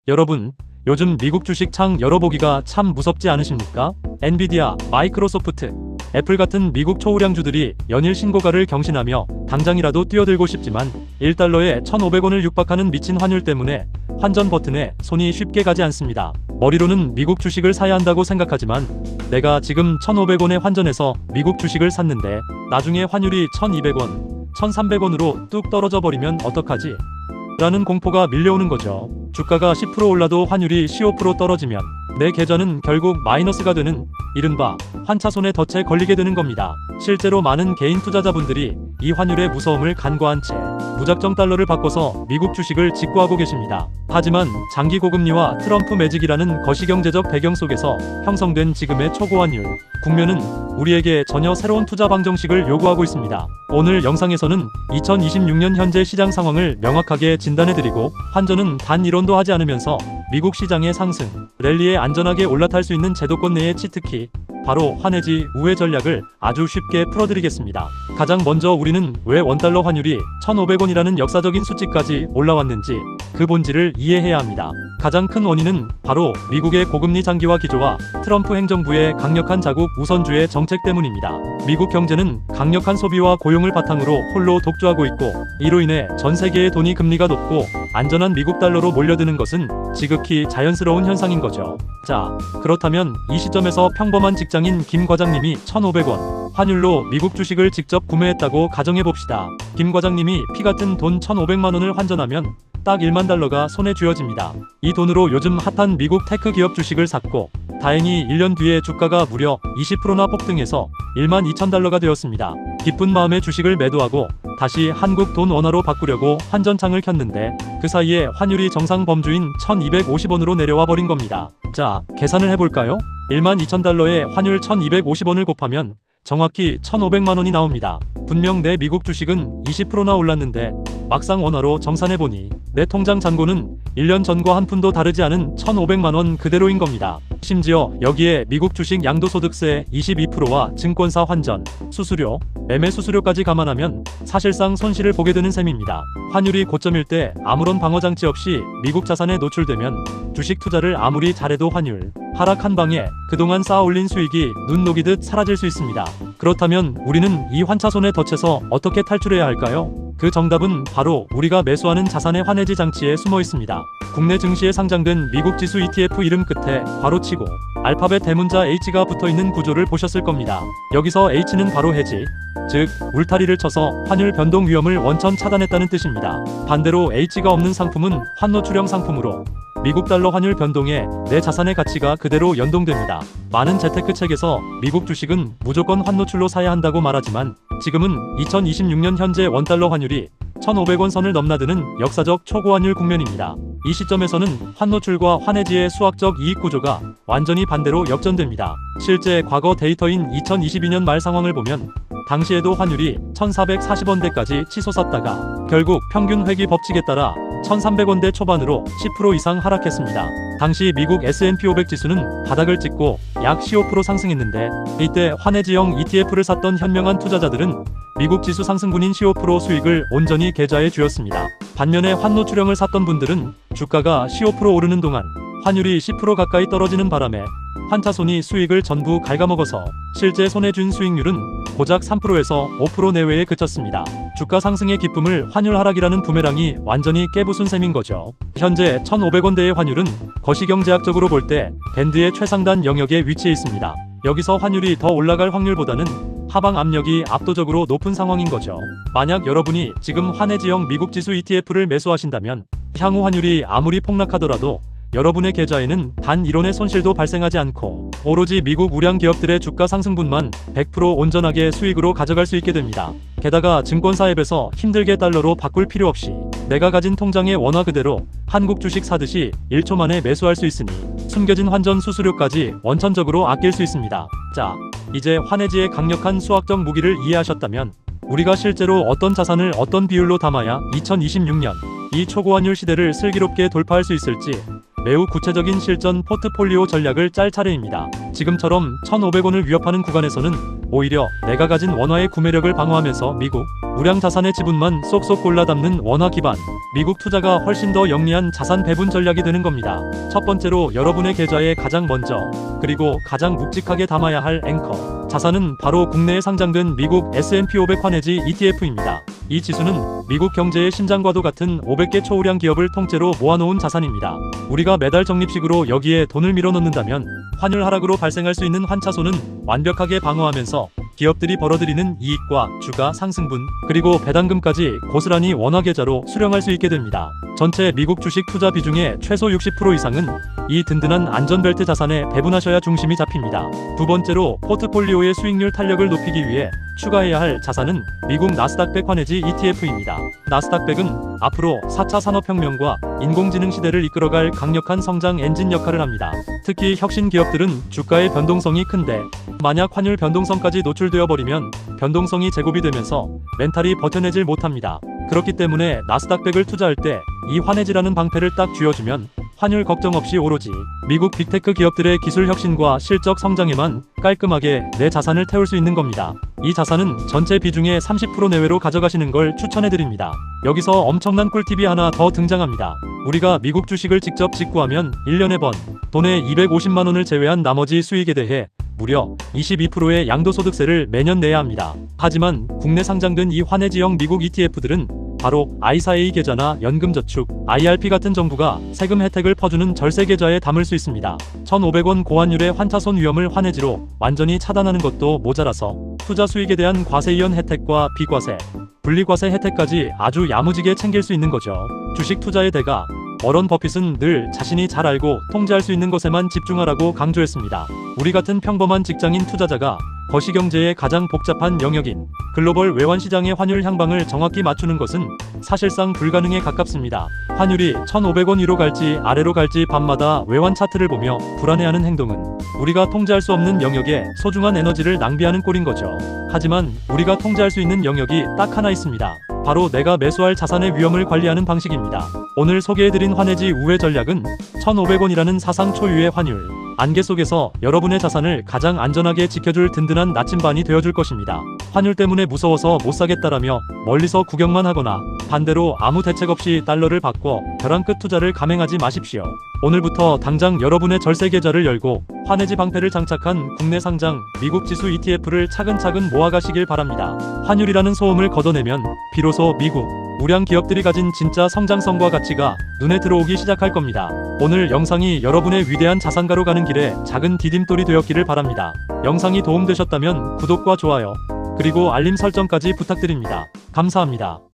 여러분, 요즘 미국 주식 창 열어보기가 참 무섭지 않으십니까? 엔비디아, 마이크로소프트, 애플 같은 미국 초우량주들이 연일 신고가를 경신하며 당장이라도 뛰어들고 싶지만 1달러에 1,500원을 육박하는 미친 환율 때문에 환전 버튼에 손이 쉽게 가지 않습니다. 머리로는 미국 주식을 사야 한다고 생각하지만 내가 지금 1,500원에 환전해서 미국 주식을 샀는데 나중에 환율이 1,200원, 1,300원으로 뚝 떨어져 버리면 어떡하지? 라는 공포가 밀려오는 거죠. 주가가 10% 올라도 환율이 15% 떨어지면 내 계좌는 결국 마이너스가 되는 이른바 환차손에 덫에 걸리게 되는 겁니다. 실제로 많은 개인 투자자분들이 이 환율의 무서움을 간과한 채 무작정 달러를 바꿔서 미국 주식을 직구하고 계십니다. 하지만 장기 고금리와 트럼프 매직이라는 거시경제적 배경 속에서 형성된 지금의 초고환율 국면은 우리에게 전혀 새로운 투자 방정식을 요구하고 있습니다. 오늘 영상에서는 2026년 현재 시장 상황을 명확하게 진단해드리고 환전은 단 1원도 하지 않으면서 미국 시장의 상승, 랠리에 안전하게 올라탈 수 있는 제도권 내의 치트키, 바로 환해지 우회 전략을 아주 쉽게 풀어드리겠습니다. 가장 먼저 우리는 왜 원달러 환율이 1,500원이라는 역사적인 수치까지 올라왔는지 그 본질을 이해해야 합니다. 가장 큰 원인은 바로 미국의 고금리 장기화 기조와 트럼프 행정부의 강력한 자국 우선주의 정책 때문입니다. 미국 경제는 강력한 소비와 고용을 바탕으로 홀로 독주하고 있고 이로 인해 전 세계의 돈이 금리가 높고 안전한 미국 달러로 몰려드는 것은 지극히 자연스러운 현상인 거죠. 자, 그렇다면 이 시점에서 평범한 직장인 김 과장님이 1,500원 환율로 미국 주식을 직접 구매했다고 가정해봅시다. 김 과장님이 피같은 돈 1,500만원을 환전하면 딱 1만 달러가 손에 쥐어집니다. 이 돈으로 요즘 핫한 미국 테크 기업 주식을 샀고 다행히 1년 뒤에 주가가 무려 20%나 폭등해서 1만 2천 달러가 되었습니다. 기쁜 마음에 주식을 매도하고 다시 한국 돈 원화로 바꾸려고 환전창을 켰는데 그 사이에 환율이 정상 범주인 1,250원으로 내려와 버린 겁니다. 자, 계산을 해볼까요? 1만 2천 달러에 환율 1,250원을 곱하면 정확히 1,500만원이 나옵니다. 분명 내 미국 주식은 20%나 올랐는데 막상 원화로 정산해보니 내 통장 잔고는 1년 전과 한 푼도 다르지 않은 1,500만원 그대로인 겁니다. 심지어 여기에 미국 주식 양도소득세 22%와 증권사 환전, 수수료, 매매 수수료까지 감안하면 사실상 손실을 보게 되는 셈입니다. 환율이 고점일 때 아무런 방어장치 없이 미국 자산에 노출되면 주식 투자를 아무리 잘해도 환율 하락 한 방에 그동안 쌓아올린 수익이 눈 녹이듯 사라질 수 있습니다. 그렇다면 우리는 이 환차손의 덫에서 어떻게 탈출해야 할까요? 그 정답은 바로 우리가 매수하는 자산의 환해지 장치에 숨어 있습니다. 국내 증시에 상장된 미국 지수 ETF 이름 끝에 괄호치고 알파벳 대문자 H가 붙어있는 구조를 보셨을 겁니다. 여기서 H는 바로 해지, 즉 울타리를 쳐서 환율 변동 위험을 원천 차단했다는 뜻입니다. 반대로 H가 없는 상품은 환노출형 상품으로 미국 달러 환율 변동에 내 자산의 가치가 그대로 연동됩니다. 많은 재테크 책에서 미국 주식은 무조건 환노출로 사야 한다고 말하지만 지금은 2026년 현재 원달러 환율이 1,500원 선을 넘나드는 역사적 초고환율 국면입니다. 이 시점에서는 환노출과 환해지의 수학적 이익 구조가 완전히 반대로 역전됩니다. 실제 과거 데이터인 2022년 말 상황을 보면 당시에도 환율이 1,440원대까지 치솟았다가 결국 평균 회귀 법칙에 따라 1,300원대 초반으로 10% 이상 하락했습니다. 당시 미국 S&P 500 지수는 바닥을 찍고 약 15% 상승했는데 이때 환해지형 ETF를 샀던 현명한 투자자들은 미국 지수 상승분인 15% 수익을 온전히 계좌에 쥐었습니다. 반면에 환노출형을 샀던 분들은 주가가 15% 오르는 동안 환율이 10% 가까이 떨어지는 바람에 환차손이 수익을 전부 갉아먹어서 실제 손에 쥔 수익률은 고작 3%에서 5% 내외에 그쳤습니다. 주가 상승의 기쁨을 환율 하락이라는 부메랑이 완전히 깨부순 셈인 거죠. 현재 1,500원대의 환율은 거시경제학적으로 볼 때 밴드의 최상단 영역에 위치해 있습니다. 여기서 환율이 더 올라갈 확률보다는 하방 압력이 압도적으로 높은 상황인 거죠. 만약 여러분이 지금 환해지형 미국 지수 ETF를 매수하신다면 향후 환율이 아무리 폭락하더라도 여러분의 계좌에는 단 1원의 손실도 발생하지 않고 오로지 미국 우량 기업들의 주가 상승분만 100% 온전하게 수익으로 가져갈 수 있게 됩니다. 게다가 증권사 앱에서 힘들게 달러로 바꿀 필요 없이 내가 가진 통장의 원화 그대로 한국 주식 사듯이 1초 만에 매수할 수 있으니 숨겨진 환전 수수료까지 원천적으로 아낄 수 있습니다. 자, 이제 환해지의 강력한 수학적 무기를 이해하셨다면 우리가 실제로 어떤 자산을 어떤 비율로 담아야 2026년 이 초고환율 시대를 슬기롭게 돌파할 수 있을지 매우 구체적인 실전 포트폴리오 전략을 짤 차례입니다. 지금처럼 1,500원을 위협하는 구간에서는 오히려 내가 가진 원화의 구매력을 방어하면서 미국 우량 자산의 지분만 쏙쏙 골라 담는 원화 기반 미국 투자가 훨씬 더 영리한 자산 배분 전략이 되는 겁니다. 첫 번째로 여러분의 계좌에 가장 먼저 그리고 가장 묵직하게 담아야 할 앵커 자산은 바로 국내에 상장된 미국 S&P 500 환해지 ETF입니다. 이 지수는 미국 경제의 심장과도 같은 500개 초우량 기업을 통째로 모아놓은 자산입니다. 우리가 매달 적립식으로 여기에 돈을 밀어넣는다면 환율 하락으로 발생할 수 있는 환차손은 완벽하게 방어하면서 기업들이 벌어들이는 이익과 주가 상승분 그리고 배당금까지 고스란히 원화 계좌로 수령할 수 있게 됩니다. 전체 미국 주식 투자 비중의 최소 60% 이상은 이 든든한 안전벨트 자산에 배분하셔야 중심이 잡힙니다. 두 번째로 포트폴리오의 수익률 탄력을 높이기 위해 추가해야 할 자산은 미국 나스닥 100 환해지 ETF입니다. 나스닥 100은 앞으로 4차 산업혁명과 인공지능 시대를 이끌어갈 강력한 성장 엔진 역할을 합니다. 특히 혁신 기업들은 주가의 변동성이 큰데 만약 환율 변동성까지 노출되어 버리면 변동성이 제곱이 되면서 멘탈이 버텨내질 못합니다. 그렇기 때문에 나스닥 100을 투자할 때 이 환해지라는 방패를 딱 쥐어주면 환율 걱정 없이 오로지 미국 빅테크 기업들의 기술 혁신과 실적 성장에만 깔끔하게 내 자산을 태울 수 있는 겁니다. 이 자산은 전체 비중의 30% 내외로 가져가시는 걸 추천해드립니다. 여기서 엄청난 꿀팁이 하나 더 등장합니다. 우리가 미국 주식을 직접 직구하면 1년에 번 돈의 250만원을 제외한 나머지 수익에 대해 무려 22%의 양도소득세를 매년 내야 합니다. 하지만 국내 상장된 이 환해지형 미국 ETF들은 바로 I4A 계좌나 연금저축, IRP 같은 정부가 세금 혜택을 퍼주는 절세 계좌에 담을 수 있습니다. 1,500원 고환율의 환차손 위험을 환해지로 완전히 차단하는 것도 모자라서 투자 수익에 대한 과세 이연 혜택과 비과세, 분리과세 혜택까지 아주 야무지게 챙길 수 있는 거죠. 주식 투자의 대가 워런 버핏은 늘 자신이 잘 알고 통제할 수 있는 것에만 집중하라고 강조했습니다. 우리 같은 평범한 직장인 투자자가 거시경제의 가장 복잡한 영역인 글로벌 외환시장의 환율 향방을 정확히 맞추는 것은 사실상 불가능에 가깝습니다. 환율이 1,500원 위로 갈지 아래로 갈지 밤마다 외환 차트를 보며 불안해하는 행동은 우리가 통제할 수 없는 영역에 소중한 에너지를 낭비하는 꼴인 거죠. 하지만 우리가 통제할 수 있는 영역이 딱 하나 있습니다. 바로 내가 매수할 자산의 위험을 관리하는 방식입니다. 오늘 소개해드린 환해지 우회 전략은 1,500원이라는 사상 초유의 환율 안개 속에서 여러분의 자산을 가장 안전하게 지켜줄 든든한 나침반이 되어줄 것입니다. 환율 때문에 무서워서 못 사겠다라며 멀리서 구경만 하거나 반대로 아무 대책 없이 달러를 바꿔 벼랑 끝 투자를 감행하지 마십시오. 오늘부터 당장 여러분의 절세 계좌를 열고 환해지 방패를 장착한 국내 상장 미국 지수 ETF를 차근차근 모아가시길 바랍니다. 환율이라는 소음을 걷어내면 비로소 미국 우량 기업들이 가진 진짜 성장성과 가치가 눈에 들어오기 시작할 겁니다. 오늘 영상이 여러분의 위대한 자산가로 가는 길에 작은 디딤돌이 되었기를 바랍니다. 영상이 도움되셨다면 구독과 좋아요 그리고 알림 설정까지 부탁드립니다. 감사합니다.